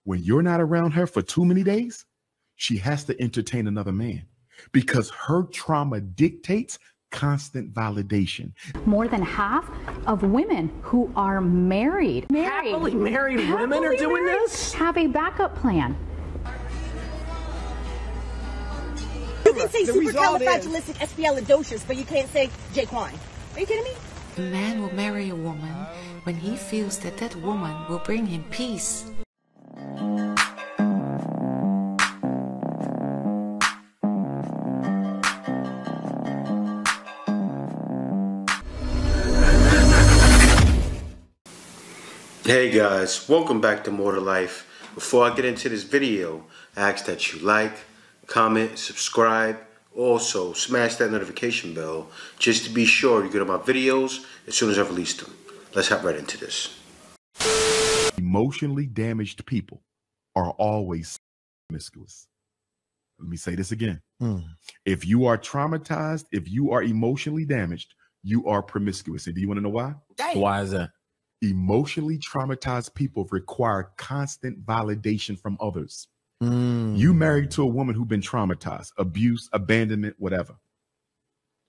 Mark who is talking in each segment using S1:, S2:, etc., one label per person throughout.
S1: When you're not around her for too many days, she has to entertain another man because her trauma dictates constant validation.
S2: More than half of women who are married
S3: Happily married women are doing this?
S2: have a backup plan.
S4: You can say supercalifragilisticexpialidocious, but you can't say Jaquan. Are you kidding me?
S5: A man will marry a woman when he feels that that woman will bring him peace.
S6: Hey guys, welcome back to More to Life. Before I get into this video, I ask that you like, comment, subscribe. Also, smash that notification bell just to be sure you get my videos as soon as I release them. Let's hop right into this.
S1: Emotionally damaged people are always promiscuous. Let me say this again. If you are traumatized, if you are emotionally damaged, you are promiscuous. And do you want to know why?
S3: Why is that?
S1: Emotionally traumatized people require constant validation from others. You married to a woman who's been traumatized, abuse, abandonment, whatever.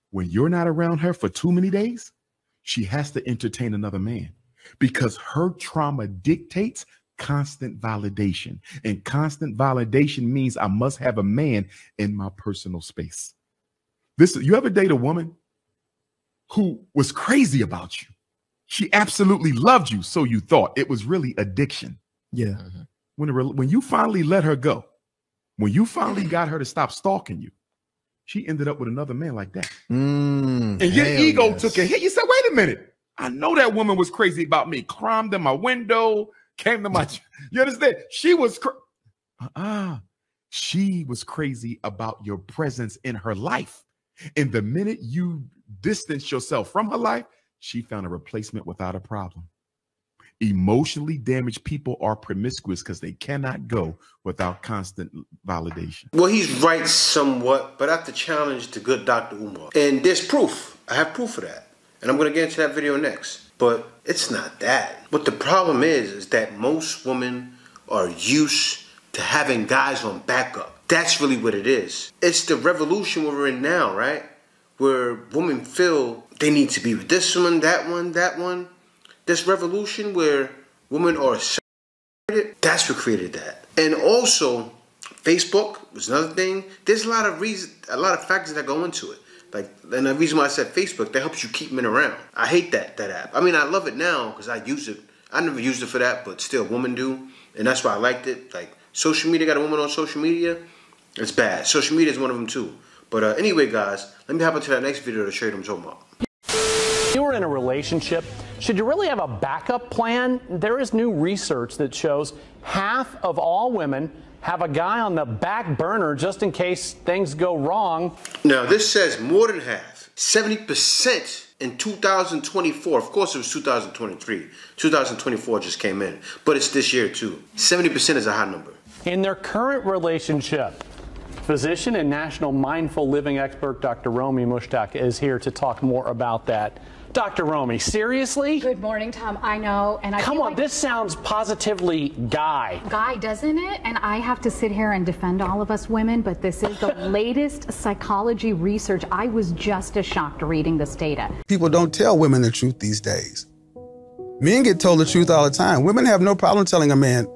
S1: When you're not around her for too many days, she has to entertain another man because her trauma dictates constant validation. And constant validation means I must have a man in my personal space. You ever date a woman who was crazy about you? She absolutely loved you, so you thought. It was really addiction.
S3: Yeah.
S1: When you finally let her go, when you finally got her to stop stalking you, she ended up with another man like that. And your ego took a hit. You said, wait a minute. I know that woman was crazy about me. Climbed in my window, came to my... You understand? She was... She was crazy about your presence in her life. And the minute you distance yourself from her life, she found a replacement without a problem. Emotionally damaged people are promiscuous because they cannot go without constant validation.
S6: Well, he's right somewhat, but I have to challenge the good Dr. Umar. And there's proof. I have proof of that. And I'm going to get into that video next. But it's not that. What the problem is that most women are used to having guys on backup. That's really what it is. It's the revolution we're in now, right? Where women feel they need to be with this one, that one, that one. This revolution where women are separated, that's what created that. And also, Facebook was another thing. There's a lot of factors that go into it. And the reason why I said Facebook, that helps you keep men around. I hate that app. I mean, I love it now because I use it. I never used it for that, but still, women do. And that's why I liked it. Like, social media, got a woman on social media, it's bad. Social media is one of them too. But anyway, guys, let me hop into that next video to show you what I'm talking about.
S3: You're in a relationship. Should you really have a backup plan? There is new research that shows half of all women have a guy on the back burner just in case things go wrong.
S6: Now, this says more than half, 70% in 2024. Of course, it was 2023. 2024 just came in, but it's this year too. 70% is a high number.
S3: In their current relationship, physician and national mindful living expert Dr. Romy Mushtaq is here to talk more about that. Dr. Romy, seriously?
S2: Good morning, Tom. I know. And I
S3: Come on, this sounds positively guy,
S2: doesn't it? And I have to sit here and defend all of us women, but this is the latest psychology research. I was just as shocked reading this data.
S7: People don't tell women the truth these days. Men get told the truth all the time. Women have no problem telling a man,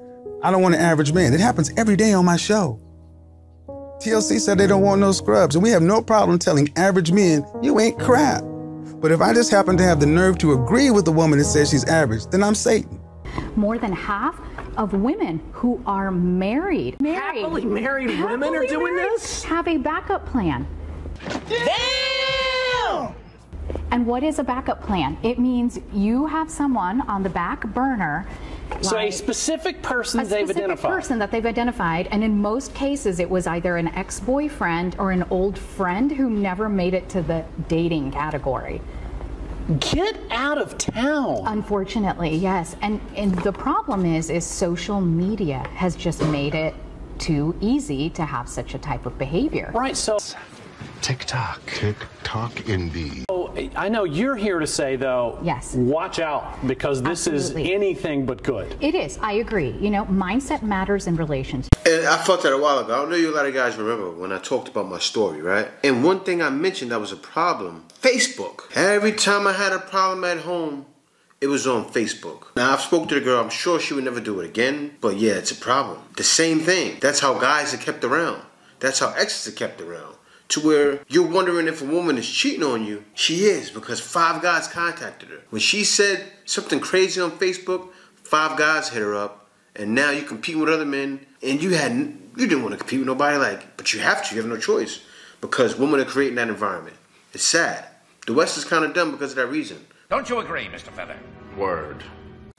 S7: I don't want an average man. It happens every day on my show. TLC said they don't want no scrubs, and we have no problem telling average men, you ain't crap. But if I just happen to have the nerve to agree with the woman that says she's average, then I'm Satan.
S2: More than half of women who are married
S3: Happily married women are doing this?
S2: have a backup plan.
S4: Damn!
S2: And what is a backup plan? It means you have someone on the back burner.
S3: So a specific person they've identified.
S2: Person that they've identified, and in most cases it was either an ex-boyfriend or an old friend who never made it to the dating category.
S3: Get out of town.
S2: Unfortunately, yes. And the problem is social media has just made it too easy to have such a type of behavior.
S3: Right, so
S8: TikTok. TikTok indeed.
S3: Oh, I know you're here to say, though,
S2: yes,
S3: watch out, because this
S2: Absolutely.
S3: is anything but good.
S2: It is. I agree. You know, mindset matters in relationships.
S6: And I felt that a while ago. I know you a lot of guys remember when I talked about my story, right? And one thing I mentioned that was a problem, Facebook. Every time I had a problem at home, it was on Facebook. Now, I've spoken to the girl. I'm sure she would never do it again. But yeah, it's a problem. The same thing. That's how guys are kept around. That's how exes are kept around. To where you're wondering if a woman is cheating on you. She is, because 5 guys contacted her. When she said something crazy on Facebook, 5 guys hit her up. And now you're competing with other men. And you didn't want to compete with nobody, but you have to. You have no choice. Because women are creating that environment. It's sad. The West is kind of dumb because of that reason.
S9: Don't you agree, Mr. Feather?
S6: Word.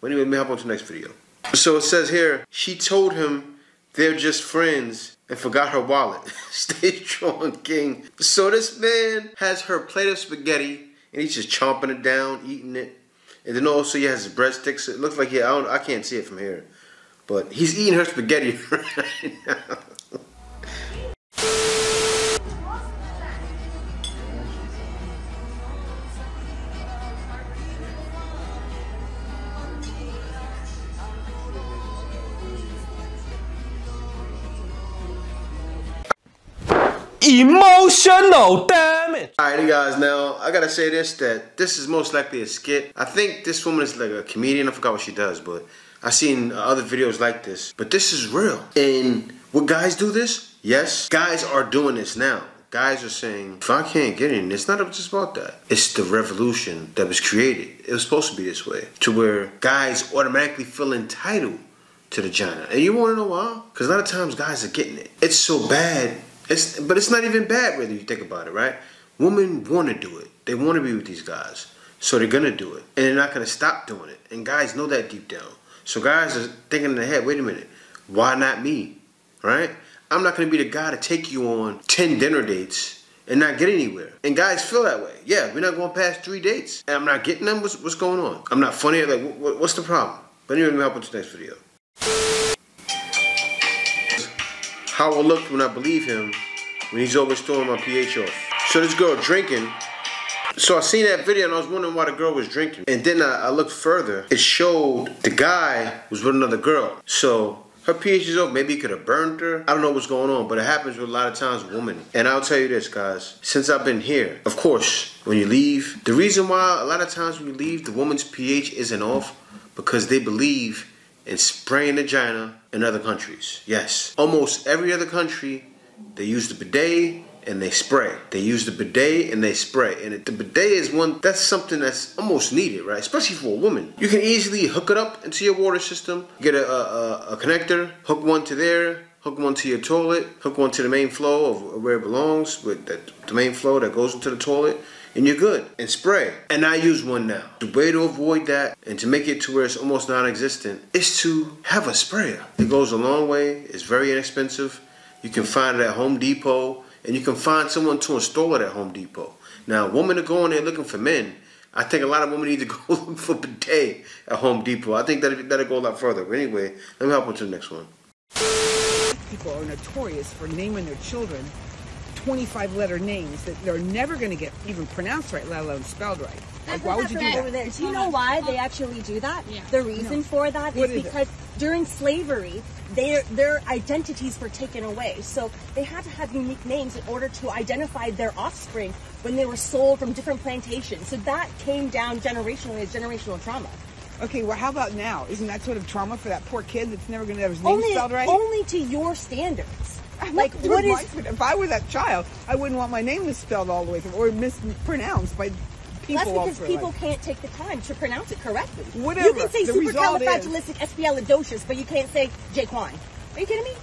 S6: But anyway, let me hop on to the next video. So it says here, she told him they're just friends and forgot her wallet. Stay strong, king. So this man has her plate of spaghetti and he's just chomping it down, eating it. And then also he has his breadsticks. It looks like I can't see it from here. But he's eating her spaghetti right now.
S3: Emotional damage.
S6: Alright, guys, now I gotta say that this is most likely a skit. I think this woman is like a comedian. I forgot what she does, but I've seen other videos like this. But this is real. And would guys do this? Yes, guys are doing this now. Guys are saying, if I can't get in, it's not just about that. It's the revolution that was created. It was supposed to be this way. To where guys automatically feel entitled to the vagina. And you wanna know why? Because a lot of times guys are getting it. It's so bad. But it's not even bad, really, if you think about it, right? Women want to do it. They want to be with these guys. So they're going to do it. And they're not going to stop doing it. And guys know that deep down. So guys are thinking in their head, wait a minute, why not me? Right? I'm not going to be the guy to take you on 10 dinner dates and not get anywhere. And guys feel that way. Yeah, we're not going past 3 dates. And I'm not getting them. What's going on? I'm not funny. Like, what's the problem? But anyway, let me help with the next video. How I looked when I believe him when he's always throwing my pH off. So this girl drinking. So I seen that video and I was wondering why the girl was drinking. And then I looked further. It showed the guy was with another girl. So her pH is off. Maybe he could have burned her. I don't know what's going on, but it happens with a lot of times with women. And I'll tell you this, guys. Since I've been here, of course, when you leave, the reason why a lot of times when you leave, the woman's pH isn't off because they believe in spraying the vagina in other countries. Yes. Almost every other country, they use the bidet and they spray. They use the bidet and they spray. And the bidet is that's something that's almost needed, right? Especially for a woman. You can easily hook it up into your water system, get a connector, hook one to there, hook one to your toilet, hook one to the main flow of where it belongs, with the main flow that goes into the toilet, and you're good. And spray. And I use one now. The way to avoid that and to make it to where it's almost non-existent is to have a sprayer. It goes a long way. It's very inexpensive. You can find it at Home Depot, and you can find someone to install it at Home Depot. Now, women are going there looking for men. I think a lot of women need to go look for bidet at Home Depot. I think that'll go a lot further. But anyway, let me hop on to the next one.
S10: People are notorious for naming their children 25-letter names that they're never going to get even pronounced right, let alone spelled right. Like, why would you do that?
S4: Do you know why they actually do that? Yeah. The reason for that is because during slavery, their identities were taken away. So they had to have unique names in order to identify their offspring when they were sold from different plantations. So that came down generationally as generational trauma.
S10: Okay, well, how about now? Isn't that sort of trauma for that poor kid that's never going to have his name spelled right?
S4: Only to your standards.
S10: Like, if I were that child, I wouldn't want my name misspelled all the way through or mispronounced by people.
S4: That's because people can't take the time to pronounce it correctly.
S10: Whatever.
S4: You can say supercalifragilisticexpialidocious, but you can't say Jaquan. Are you kidding me?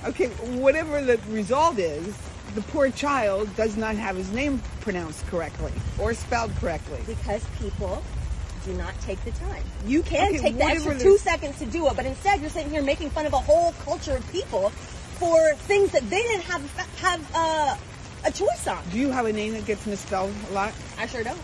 S10: Okay, whatever the result is, the poor child does not have his name pronounced correctly or spelled correctly.
S4: Because people do not take the time. You can take the extra 2 seconds to do it, but instead you're sitting here making fun of a whole culture of people for things that they didn't have a choice on.
S10: Do you have a name that gets misspelled a lot?
S4: I sure don't.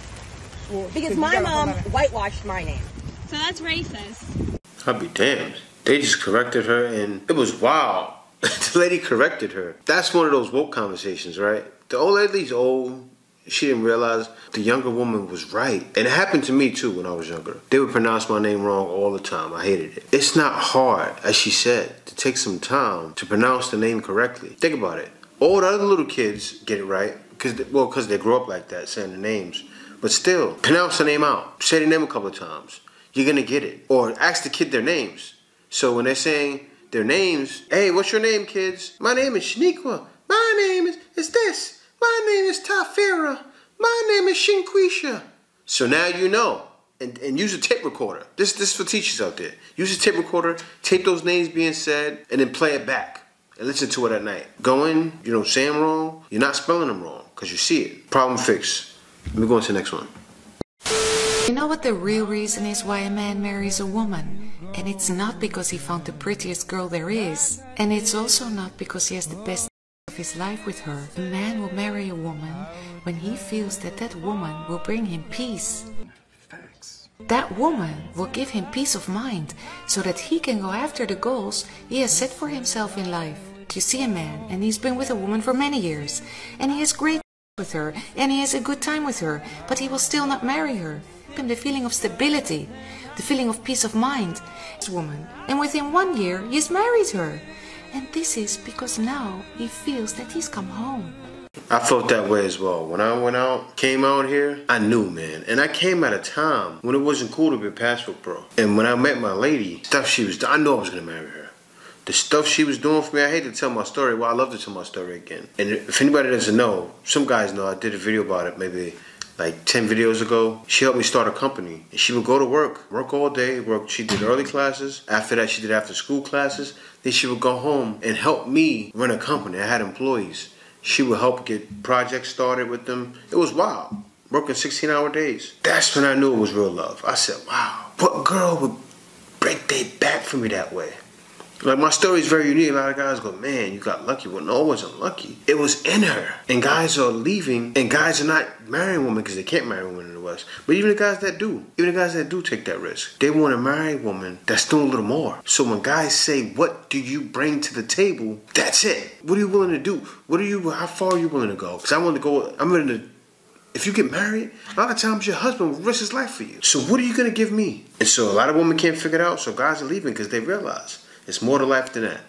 S4: Well, because my mom whitewashed my name.
S11: So that's racist.
S6: I'll be damned. They just corrected her and it was wild. The lady corrected her. That's one of those woke conversations, right? The old lady's old. She didn't realize the younger woman was right. And it happened to me too when I was younger. They would pronounce my name wrong all the time. I hated it. It's not hard, as she said, to take some time to pronounce the name correctly. Think about it. All the other little kids get it right because they grow up like that, saying the names. But still, pronounce the name out. Say the name a couple of times. You're going to get it. Or ask the kid their names. So when they're saying their names, hey, what's your name, kids? My name is Shaniqua. My name is this. My name is Tafira. My name is Shinquisha. So now you know. And use a tape recorder. This is for teachers out there. Use a tape recorder, tape those names being said, and then play it back. And listen to it at night. Go in, you don't say them wrong, you're not spelling them wrong, because you see it. Problem fixed. Let me go on to the next one.
S5: You know what the real reason is why a man marries a woman? And it's not because he found the prettiest girl there is. And it's also not because he has the best of his life with her. A man will marry a woman when he feels that that woman will bring him peace.
S1: Facts.
S5: That woman will give him peace of mind so that he can go after the goals he has set for himself in life. You see a man and he's been with a woman for many years and he has great with her and he has a good time with her, but he will still not marry her. And the feeling of stability, the feeling of peace of mind, this woman, and within 1 year he's married her. And this is because now he feels that he's come home.
S6: I felt that way as well. When I went out, came out here, I knew, man. And I came at a time when it wasn't cool to be a passport bro. And when I met my lady, stuff she was doing, I knew I was going to marry her. The stuff she was doing for me, I hate to tell my story. Well, I love to tell my story again. And if anybody doesn't know, some guys know, I did a video about it maybe like 10 videos ago. She helped me start a company. And she would go to work all day, she did early classes. After that, she did after school classes. Then she would go home and help me run a company. I had employees. She would help get projects started with them. It was wild, working 16-hour days. That's when I knew it was real love. I said, wow, what girl would break their back for me that way? Like, my story is very unique. A lot of guys go, man, you got lucky. Well, no, it wasn't lucky. It was in her. And guys are leaving, and guys are not marrying women because they can't marry women in the West. But even the guys that do take that risk, they want to marry a woman that's doing a little more. So when guys say, what do you bring to the table? That's it. What are you willing to do? How far are you willing to go? Because I'm willing to, if you get married, a lot of times your husband will risk his life for you. So what are you going to give me? And so a lot of women can't figure it out. So guys are leaving because they realize it's more to life than that.